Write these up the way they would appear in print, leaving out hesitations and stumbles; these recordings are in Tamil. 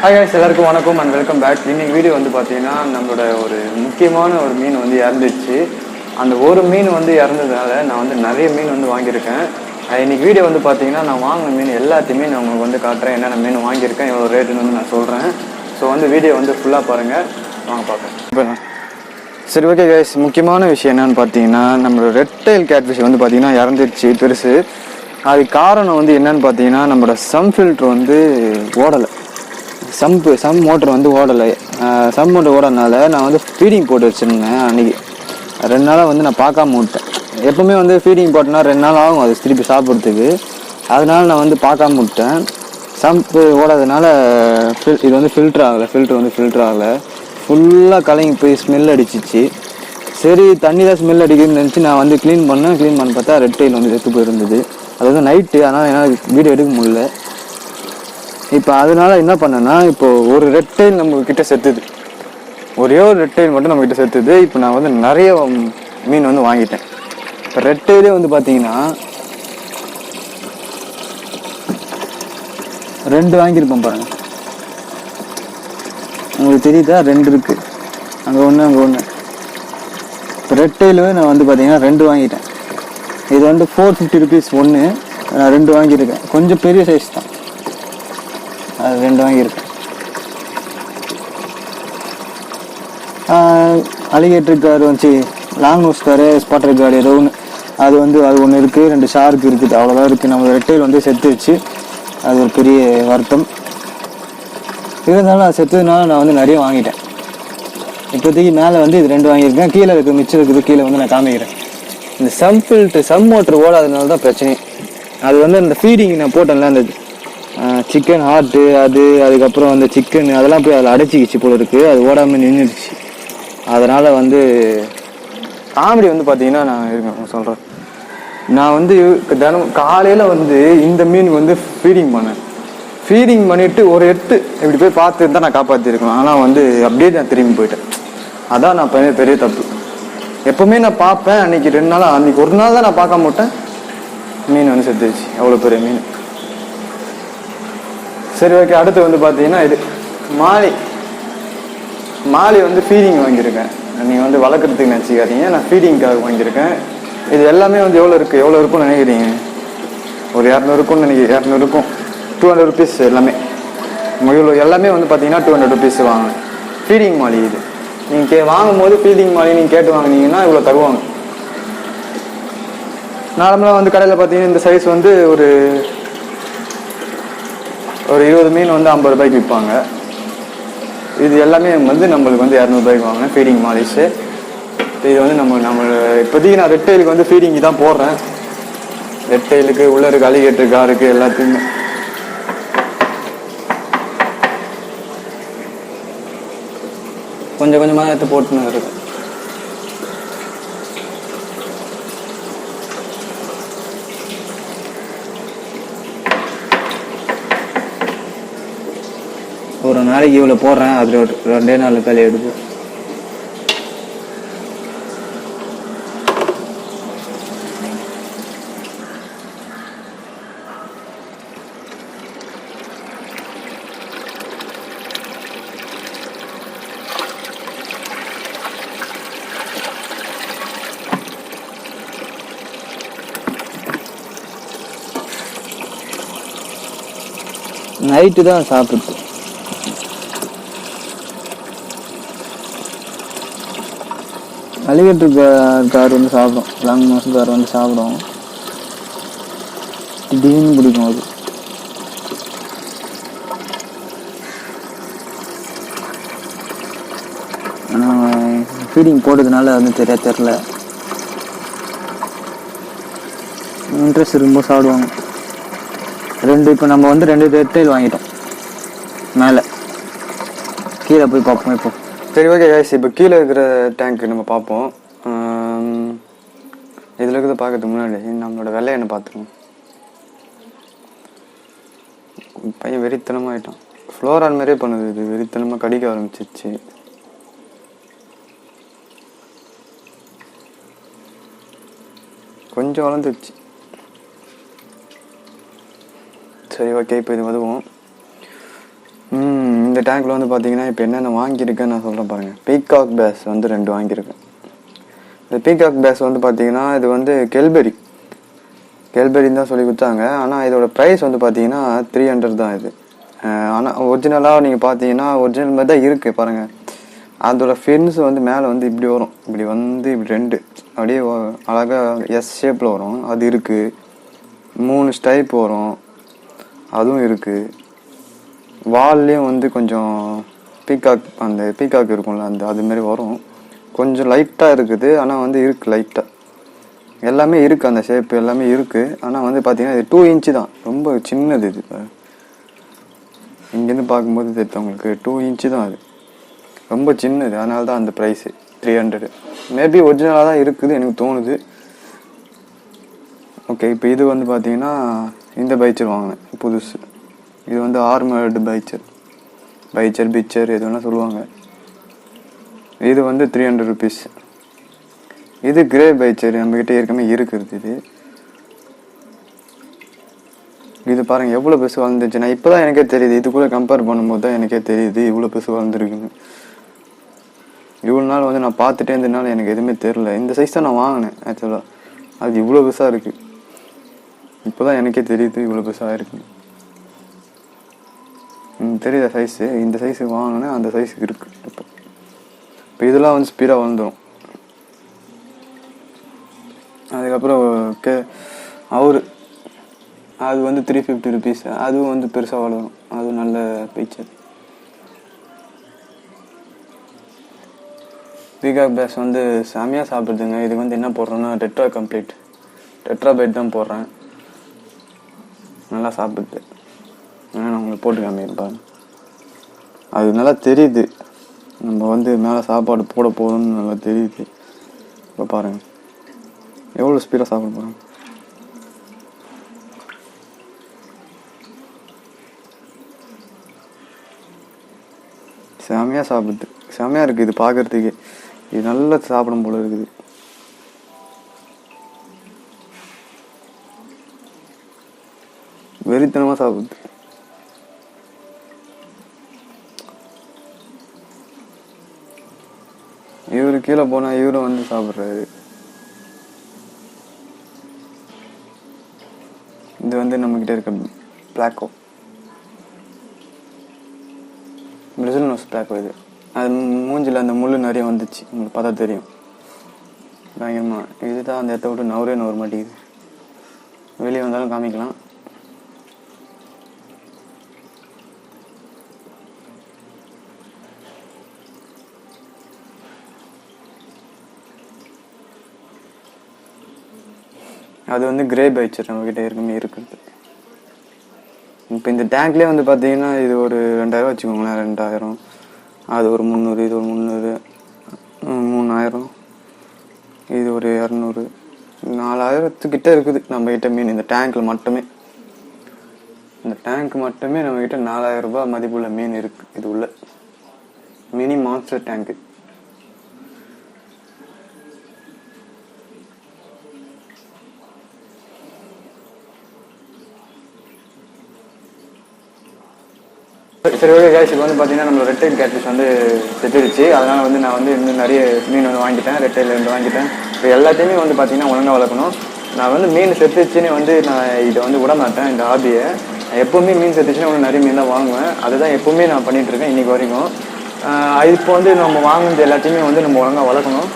ஹாய் गाइस எல்லாருக்கும் வணக்கம் அண்ட் வெல்கம் பேக். இன்னைக்கு வீடியோ வந்து பார்த்தீங்கன்னா நம்மளோட ஒரு முக்கியமான ஒரு மீன் வந்து இறந்துச்சு. அந்த ஒரு மீன் வந்து இறந்ததுனால நான் வந்து நிறைய மீன் வந்து வாங்கியிருக்கேன். இன்னைக்கு வீடியோ வந்து பார்த்தீங்கன்னா நான் வாங்கின மீன் எல்லாத்தையுமே நான் உங்களுக்கு வந்து காட்டுறேன். என்னென்ன மீன் வாங்கியிருக்கேன், எவ்வளோ ரேட்டுன்னு வந்து நான் சொல்கிறேன். ஸோ வந்து வீடியோ வந்து ஃபுல்லாக பாருங்கள், வாங்க பார்ப்பேன். இப்போ சரி ஓகே गाइस, முக்கியமான விஷயம் என்னென்னு பார்த்தீங்கன்னா நம்மளோட ரெட் டெயில் கேட்ஃபிஷ் வந்து பார்த்தீங்கன்னா இறந்துடுச்சு பெருசு. அதுக்கு காரணம் வந்து என்னென்னு பார்த்தீங்கன்னா நம்மளோட சம் ஃபில்ட்ரு வந்து ஓடலை. சம் மோட்டர் வந்து ஓடலை. சம் மோட்டர் ஓடனால நான் வந்து ஃபீடிங் போட்டு வச்சுருந்தேன். அன்றைக்கி 2 நாளாக வந்து நான் பார்க்காம விட்டேன். எப்போவுமே வந்து ஃபீடிங் போட்டோன்னா 2 நாள் ஆகும் அது திருப்பி சாப்பிட்றதுக்கு. அதனால நான் வந்து பார்க்காம விட்டேன். சம்பு ஓடாதனால இது வந்து ஃபில்ட்ரு ஆகலை. ஃபுல்லாக கலங்கி போய் ஸ்மெல் அடிச்சிச்சு. சரி தண்ணி தான் ஸ்மெல் அடிக்குதுன்னு நினச்சி நான் வந்து க்ளீன் பண்ண பார்த்தா ரெட் டெயில் வந்து செத்து போயிருந்தது. அது வந்து நைட்டு, அதனால் என்னால் வீடியோ எடுக்க முடியல. இப்போ அதனால என்ன பண்ணேன்னா, இப்போது ஒரு ரெட் டெயில் நம்மக்கிட்ட செத்துது. ஒரே ஒரு ரெட் டெயில் மட்டும் நம்மக்கிட்ட செத்துது. இப்போ நான் வந்து நிறைய மீன் வந்து வாங்கிட்டேன். இப்போ ரெட் டெயிலே வந்து பார்த்தீங்கன்னா 2 வாங்கியிருப்பேன் பாருங்கள். உங்களுக்கு தெரியுதா, 2 இருக்குது. அங்கே ஒன்று. இப்போ ரெட் டெயிலு நான் வந்து பார்த்தீங்கன்னா 2 வாங்கிட்டேன். இது வந்து 450 rupees ஒன்று. நான் 2 வாங்கியிருக்கேன். கொஞ்சம் பெரிய சைஸ் தான், அது 2 வாங்கியிருக்கேன். அலிகேட்டர் கார் வச்சு long nose car, spotter card ஏதோ ஒன்று, அது ஒன்று இருக்குது. 2 ஷார்க் இருக்குது, அவ்வளோதான் இருக்குது. நம்ம ரெட்டையில் வந்து செத்துச்சு. அது ஒரு பெரிய வருத்தம். இருந்தாலும் அது செத்துனால நான் வந்து நிறைய வாங்கிட்டேன். இப்போதைக்கு மேலே வந்து இது 2 வாங்கியிருக்கேன். கீழே இருக்குது, மிச்சம் இருக்குது. கீழே வந்து நான் காமிக்கிறேன். இந்த சம் மோட்டர் ஓடாதனால தான் பிரச்சனை. அது வந்து அந்த ஃபீடிங் நான் போட்டேன்ல, அந்த சிக்கன் ஹார்ட்டு, அதுக்கப்புறம் அந்த சிக்கன் அதெல்லாம் போய் அதில் அடைச்சிக்கிச்சு போல இருக்குது. அது ஓடாமல் நின்றுடுச்சு. அதனால் வந்து காமெடி வந்து பார்த்தீங்கன்னா நான் சொல்கிறேன். நான் வந்து தினம் காலையில் வந்து இந்த மீன் வந்து ஃபீடிங் பண்ணிவிட்டு ஒரு எட்டு இப்படி போய் பார்த்து தான் நான் காப்பாற்றிருக்கேன். ஆனால் வந்து அப்படியே நான் திரும்பி போயிட்டேன். அதான் நான் பெரிய தப்பு. எப்போவுமே நான் பார்ப்பேன். அன்றைக்கி 2 நாளாக, அன்றைக்கி ஒரு நாள் தான் நான் பார்க்க மாட்டேன். மீன் வந்து செத்துச்சு, அவ்வளோ பெரிய மீன். சரி ஓகே, அடுத்து வந்து பார்த்தீங்கன்னா இது மாலி வந்து ஃபீடிங் வாங்கியிருக்கேன். நீங்கள் வந்து வளர்க்குறதுக்கு நினச்சிக்காதீங்க, நான் ஃபீடிங்காக வாங்கியிருக்கேன். இது எல்லாமே வந்து எவ்வளோ இருக்கும்னு நினைக்கிறீங்க? ஒரு 200 இருக்கும்னு நினைக்கிறேன். 200 இருக்கும். 200 rupees எல்லாமே. இவ்வளோ எல்லாமே வந்து பார்த்தீங்கன்னா 200 rupees வாங்கினேன். ஃபீடிங் மாலி இது. நீங்கள் வாங்கும்போது ஃபீடிங் மாலி நீங்கள் கேட்டு வாங்கினீங்கன்னா இவ்வளோ தருவாங்க. நார்மலாக வந்து கடையில் பார்த்தீங்கன்னா இந்த சைஸ் வந்து ஒரு 20 மீன் வந்து 50 ரூபாய்க்கு விற்பாங்க. இது எல்லாமே வந்து நம்மளுக்கு வந்து 200 ரூபாய்க்கு வாங்கினேன் ஃபீடிங் மாலிஸு. இது வந்து நம்ம இப்போதைக்கு நான் ரெட் டெயிலுக்கு வந்து ஃபீடிங் தான் போடுறேன். ரெட் டெயிலுக்கு உள்ள இருக்க அலிகேட்டர் காருக்கு எல்லாத்தையுமே. கொஞ்சம் கொஞ்சமாக எடுத்து போட்டுன்னு இருக்கும். ஒரு நாளைக்கு இவ்வளோ போடுறேன். அது 2 நாள் காலி எடுப்பு. நைட்டு தான் சாப்பிட்டு அலிகேட்டர் கார் வந்து சாப்பிடும். லாங் நோஸ் கார் வந்து சாப்பிடும். திடீர்னு பிடிக்கும் அது. ஆனால் ஃபீடிங் போட்டதுனால வந்து தெரில. இன்ட்ரெஸ்ட் இருக்கும்போது சாப்பிடுவாங்க. இப்போ நம்ம வந்து 2 ரெட் டெயில் வாங்கிட்டோம். மேலே கீழே போய் பார்ப்போம் இப்போ. சரி ஓகே गाइस, இப்போ கீழே இருக்கிற டேங்க்கு நம்ம பார்ப்போம். இதில் இருக்கிறத பார்க்கறதுக்கு முன்னாடி நம்மளோட வெள்ளையனை பார்த்துருவோம். பையன் வெறித்தனமாகிட்டான். ஃப்ளோரான் மாதிரியே பண்ணுது. இது வெறித்தனமாக கடிக்க ஆரம்பிச்சிருச்சு. கொஞ்சம் வளர்ந்துருச்சு. சரி ஓகே, இப்போ இது வருவோம். இந்த டேங்க்கில் வந்து பார்த்தீங்கன்னா இப்போ என்னென்ன வாங்கியிருக்கேன்னு நான் சொல்கிறேன் பாருங்கள். பீகாக் பேஸ் வந்து 2 வாங்கியிருக்கேன். இந்த பீகாக் பேஸ் வந்து பார்த்தீங்கன்னா இது வந்து கேல்பெரின்னு தான் சொல்லி கொடுத்தாங்க. ஆனால் இதோட ப்ரைஸ் வந்து பார்த்தீங்கன்னா 300 தான் இது. ஆனால் ஒரிஜினலாக நீங்கள் பார்த்தீங்கன்னா ஒரிஜினல் மாதிரி தான் இருக்குது பாருங்கள். அதோட ஃபின்ஸ் வந்து மேலே வந்து இப்படி வரும், இப்படி 2 அப்படியே அழகாக எஸ் ஷேப்பில் வரும். அது இருக்குது. 3 ஸ்டைப் வரும், அதுவும் இருக்குது. வால்லையும் வந்து கொஞ்சம் அந்த பீகாக் இருக்கும்ல அதுமாரி வரும். கொஞ்சம் லைட்டாக இருக்குது, ஆனால் வந்து இருக்குது லைட்டாக. எல்லாமே இருக்குது, அந்த ஷேப் எல்லாமே இருக்குது. ஆனால் வந்து பார்த்தீங்கன்னா இது 2 இன்ச்சு தான், ரொம்ப சின்னது இது. இங்கேருந்து பார்க்கும்போது தெரியும் உங்களுக்கு 2 இன்ச்சு தான், அது ரொம்ப சின்னது. அதனால தான் அந்த ப்ரைஸு 300. மேபி ஒரிஜினலாக தான் இருக்குது எனக்கு தோணுது. ஓகே, இப்போ இது வந்து பார்த்தீங்கன்னா இந்த பைச்சர் வாங்கினேன் புதுசு. இது வந்து ஆர்மர்டு பிச்சர் எது வேணால் சொல்லுவாங்க. இது வந்து 300 rupees. இது கிரே பைச்சர் நம்மக்கிட்ட ஏற்கனவே இருக்குது. இது பாருங்கள் எவ்வளோ பெருசு வளர்ந்துச்சு. நான் இப்போ தான் எனக்கே தெரியுது, இது கூட கம்பேர் பண்ணும்போது தான் எனக்கே தெரியுது இவ்வளோ பெருசு வளர்ந்துருக்குன்னு. இவ்வளோ நாள் வந்து நான் பார்த்துட்டே இருந்ததுனால எனக்கு எதுவுமே தெரில. இந்த சைஸ் தான் நான் வாங்கினேன் ஆக்சுவலாக. அது இவ்வளோ பெருசாக இருக்குது. இப்போ தான் எனக்கே தெரியுது இவ்வளோ பெருசாக இருக்குது. தெரியுதா சைஸு? இந்த சைஸுக்கு வாங்கினேன், அந்த சைஸுக்கு இருக்குது. இப்போ இதெல்லாம் வந்து ஸ்பீடாக வளர்ந்துடும். அதுக்கப்புறம் அது வந்து 350 rupees. அதுவும் வந்து பெருசாக வளரும், அதுவும் நல்ல பிக்சர். பீகாக் பேஸ் வந்து செமையாக சாப்பிடுதுங்க. இது வந்து என்ன போடுறேன்னா டெட்ராபைட் தான் போடுறேன். நல்லா சாப்பிடுது. நான் உங்களுக்கு போட்டு காமிப்பேன். அது நல்லா தெரியுது, நம்ம வந்து மேலே சாப்பாடு போட போகணும்னு நல்லா தெரியுது. இப்போ பாருங்கள் எவ்வளோ ஸ்பீடாக சாப்பிட போகிறேன். செமையாக சாப்பிடுது, செமையாக இருக்குது இது பார்க்குறதுக்கு. இது நல்லா சாப்பிடும் போல இருக்குது. வெறித்தனமாக சாப்பிடுது. இவரு கீழே போனால் இவரும் வந்து சாப்பிட்றாரு. இது வந்து நம்மக்கிட்ட இருக்க பிளாக்கோ, பிரிசில் நோஸ் பிளாக்கோ. இது அது மூஞ்சில் அந்த முள் நிறைய வந்துச்சு, உங்களுக்கு பார்த்தா தெரியும் பயங்கரமாக. இதுதான் அந்த இடத்த விட்டு நவர மாட்டேங்குது. வெளியே வந்தாலும் காமிக்கலாம். அது வந்து கிரே பைச்சர் நம்மக்கிட்ட ஏற்கனவே இருக்குது. இப்போ இந்த டேங்க்லேயே வந்து பார்த்தீங்கன்னா இது ஒரு 2000 வச்சுக்கோங்களேன். 2000, அது ஒரு 300, இது ஒரு 300, 3000, இது ஒரு 200, 4000 இருக்குது நம்மக்கிட்ட மீன். இந்த டேங்க்கில் மட்டுமே, இந்த டேங்க் மட்டுமே நம்மக்கிட்ட 4000 ரூபாய் மதிப்புள்ள மீன் இருக்குது. இது உள்ள மினி மான்ஸ்டர் டேங்க்கு. சரி, ஓகே கைஸ், இப்போ வந்து பார்த்தீங்கன்னா நம்மளோட ரெட் டைல் கேட்ஃபிஷ் வந்து செத்துருச்சு. அதனால் வந்து நான் வந்து இன்னும் நிறைய மீன் வந்து வாங்கிட்டேன். ரெட் டைல் 2 வாங்கிட்டேன். இப்போ எல்லாத்தையுமே வந்து பார்த்தீங்கன்னா ஒழுங்காக வளர்க்கணும். நான் வந்து மீன் செத்துச்சுன்னு வந்து நான் இதை வந்து விட மாட்டேன். இந்த ஹாபியை எப்போவுமே மீன் செத்துச்சுன்னா ஒன்று நிறைய மீன் தான் வாங்குவேன். அதுதான் எப்போவுமே நான் பண்ணிகிட்ருக்கேன் இன்றைக்கி வரைக்கும். இப்போ வந்து நம்ம வாங்கினது எல்லாத்தையுமே வந்து நம்ம ஒழுங்காக வளர்க்கணும்.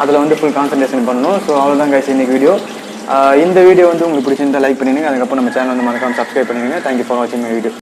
அதில் வந்து ஃபுல் கான்சன்ட்ரேஷன் பண்ணணும். ஸோ அவ்வளோதான் கைஸ் இன்றைக்கி வீடியோ. இந்த வீடியோ வந்து உங்களுக்கு பிடிச்சிருந்தா லைக் பண்ணிடுங்க. அதுக்கப்புறம் நம்ம சேனல் வந்து மறக்காம சப்ஸ்கிரைப் பண்ணிடுங்க. தேங்க்யூ ஃபார் வாட்சிங் மை வீடியோ.